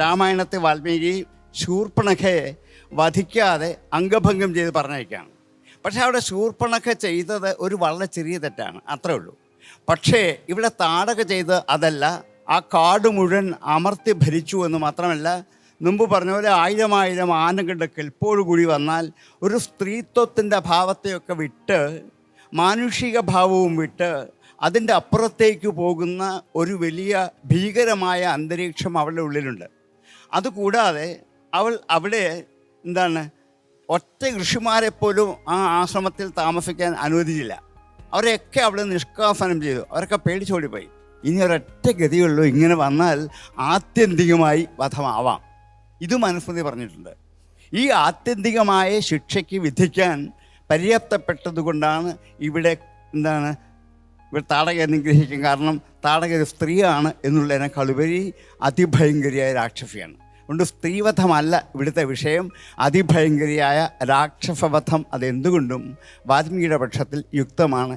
രാമായണത്തെ വാൽമീകി ശൂർപ്പണഖയെ വധിക്കാതെ അംഗഭംഗം ചെയ്ത് പറഞ്ഞയക്കുകയാണ്. പക്ഷേ അവിടെ ശൂർപ്പണഖ ചെയ്തത് ഒരു വളരെ ചെറിയ തെറ്റാണ്, അത്രേ ഉള്ളൂ. പക്ഷേ ഇവിടെ താടക ചെയ്ത് അതല്ല, ആ കാട് മുഴുവൻ അമർത്തി ഭരിച്ചു എന്ന് മാത്രമല്ല, മുമ്പ് പറഞ്ഞ പോലെ 1000 ആനകളുടെ കെൽപ്പോടുകൂടി വന്നാൽ ഒരു സ്ത്രീത്വത്തിൻ്റെ ഭാവത്തെയൊക്കെ വിട്ട് മാനുഷിക ഭാവവും വിട്ട് അതിൻ്റെ അപ്പുറത്തേക്ക് പോകുന്ന ഒരു വലിയ ഭീകരമായ അന്തരീക്ഷം അവളുടെ ഉള്ളിലുണ്ട്. അതുകൂടാതെ അവൾ അവിടെ ഒറ്റ ഋഷിമാരെപ്പോലും ആ ആശ്രമത്തിൽ താമസിക്കാൻ അനുവദിച്ചില്ല. അവരെയൊക്കെ അവിടെ നിഷ്കാസനം ചെയ്തു. അവരൊക്കെ പേടിച്ചോടിപ്പോയി. ഇനി ഒരൊറ്റ ഗതിയുള്ളൂ, ഇങ്ങനെ വന്നാൽ ആത്യന്തികമായി വധമാവാം. ഇത് മനുസ്മൃതി പറഞ്ഞിട്ടുണ്ട്. ഈ ആത്യന്തികമായ ശിക്ഷയ്ക്ക് വിധിക്കാൻ പര്യാപ്തപ്പെട്ടതുകൊണ്ടാണ് ഇവിടെ ഇവിടെ താടക നിഗ്രഹിക്കും. കാരണം താടക ഒരു സ്ത്രീയാണ് എന്നുള്ളതിനേക്കാളുപരി അതിഭയങ്കരിയായ രാക്ഷസിയാണ്. അതുകൊണ്ട് സ്ത്രീവധമല്ല ഇവിടുത്തെ വിഷയം, അതിഭയങ്കരിയായ രാക്ഷസവധം. അതെന്തുകൊണ്ടും വാൽമീകിയുടെ പക്ഷത്തിൽ യുക്തമാണ്.